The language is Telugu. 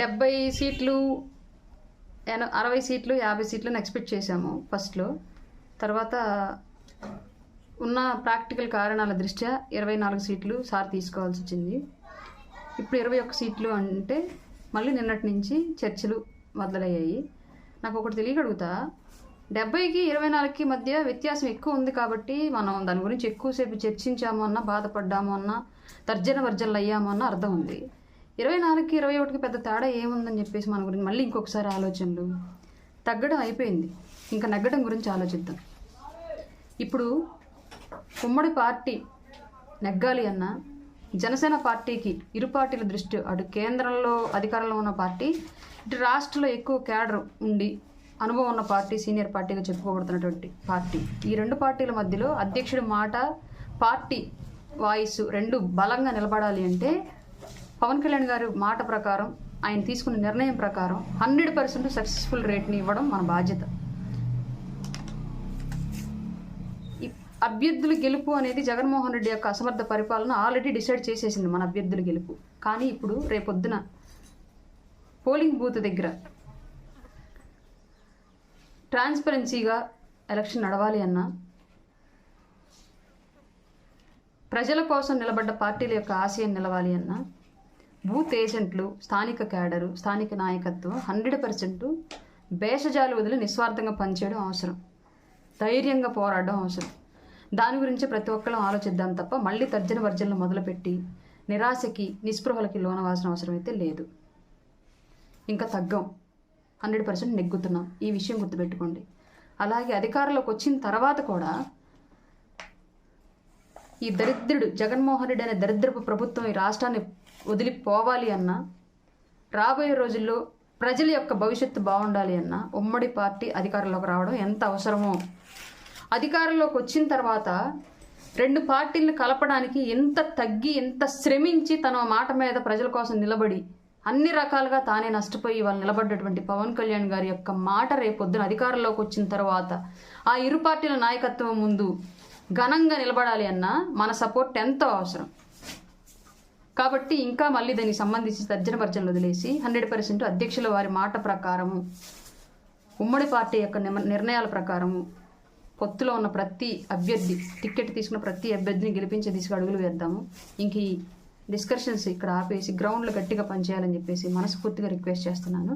70 సీట్లు 60 సీట్లు 50 సీట్లను ఎక్స్పెక్ట్ చేశాము ఫస్ట్లో. తర్వాత ఉన్న ప్రాక్టికల్ కారణాల దృష్ట్యా 24 సీట్లు సార్ తీసుకోవాల్సి వచ్చింది. ఇప్పుడు 21 సీట్లు అంటే మళ్ళీ నిన్నటి నుంచి చర్చలు మొదలయ్యాయి. నాకు ఒకటి తెలియగలుగుతా, 70కి 24కి మధ్య వ్యత్యాసం ఎక్కువ ఉంది కాబట్టి మనం దాని గురించి ఎక్కువసేపు చర్చించాము అన్నా, బాధపడ్డాము అన్నా, తర్జన వర్జనలు అయ్యాము అన్న అర్థం ఉంది. 24కి 21కి పెద్ద తేడా ఏముందని చెప్పేసి మన గురించి మళ్ళీ ఇంకొకసారి ఆలోచనలు. తగ్గడం అయిపోయింది, ఇంకా నెగ్గడం గురించి ఆలోచిద్దాం. ఇప్పుడు ఉమ్మడి పార్టీ నెగ్గాలి అన్నా, జనసేన పార్టీకి ఇరు పార్టీల దృష్టి, అటు కేంద్రంలో అధికారంలో ఉన్న పార్టీ, ఇటు రాష్ట్రంలో ఎక్కువ క్యాడర్ ఉండి అనుభవం ఉన్న పార్టీ, సీనియర్ పార్టీగా చెప్పుకోబడుతున్నటువంటి పార్టీ, ఈ రెండు పార్టీల మధ్యలో అధ్యక్షుడి మాట, పార్టీ వాయిస్ రెండు బలంగా నిలబడాలి అంటే పవన్ కళ్యాణ్ గారు మాట ప్రకారం, ఆయన తీసుకున్న నిర్ణయం ప్రకారం 100% సక్సెస్ఫుల్ రేట్ని ఇవ్వడం మన బాధ్యత. అభ్యర్థుల గెలుపు అనేది జగన్మోహన్ రెడ్డి యొక్క అసమర్థ పరిపాలన ఆల్రెడీ డిసైడ్ చేసేసింది మన అభ్యర్థుల గెలుపు. కానీ ఇప్పుడు రేపొద్దున పోలింగ్ బూత్ దగ్గర ట్రాన్స్పరెన్సీగా ఎలక్షన్ నడవాలి అన్నా, ప్రజల కోసం నిలబడ్డ పార్టీల యొక్క ఆశయం నిలవాలి అన్నా, బూత్ ఏజెంట్లు, స్థానిక క్యాడరు, స్థానిక నాయకత్వం 100% భేషజాలు వదిలి నిస్వార్థంగా పనిచేయడం అవసరం, ధైర్యంగా పోరాడడం అవసరం. దాని గురించి ప్రతి ఒక్కళ్ళం ఆలోచిద్దాం తప్ప మళ్ళీ తర్జన వర్జనలు మొదలుపెట్టి నిరాశకి, నిస్పృహలకి లోనవాల్సిన అవసరం అయితే లేదు. ఇంకా తగ్గం, 100% నెగ్గుతున్నాం, ఈ విషయం గుర్తుపెట్టుకోండి. అలాగే అధికారంలోకి వచ్చిన తర్వాత కూడా ఈ దరిద్రుడు జగన్మోహన్ రెడ్డి అనే దరిద్రపు ప్రభుత్వం ఈ రాష్ట్రాన్ని వదిలిపోవాలి అన్నా, రాబోయే రోజుల్లో ప్రజల యొక్క భవిష్యత్తు బాగుండాలి అన్నా ఉమ్మడి పార్టీ అధికారంలోకి రావడం ఎంత అవసరమో, అధికారంలోకి వచ్చిన తర్వాత రెండు పార్టీలను కలపడానికి ఎంత తగ్గి, ఎంత శ్రమించి తన మాట మీద ప్రజల కోసం నిలబడి అన్ని రకాలుగా తానే నష్టపోయి వాళ్ళు నిలబడ్డటువంటి పవన్ కళ్యాణ్ గారి యొక్క మాట రేపొద్దున అధికారంలోకి వచ్చిన తర్వాత ఆ ఇరు పార్టీల నాయకత్వం ముందు ఘనంగా నిలబడాలి అన్నా మన సపోర్ట్ ఎంతో అవసరం. కాబట్టి ఇంకా మళ్ళీ దానికి సంబంధించి తర్జన భర్జనలు వదిలేసి 100% అధ్యక్షుల వారి మాట ప్రకారము, ఉమ్మడి పార్టీ యొక్క నిర్ణయాల ప్రకారము పొత్తులో ఉన్న ప్రతి అభ్యర్థి, టికెట్ తీసుకున్న ప్రతి అభ్యర్థిని గెలిపించే దిశగా అడుగులు వేద్దాము. ఇంక ఈ డిస్కషన్స్ ఇక్కడ ఆపేసి గ్రౌండ్లో గట్టిగా పనిచేయాలని చెప్పేసి మనస్ఫూర్తిగా రిక్వెస్ట్ చేస్తున్నాను.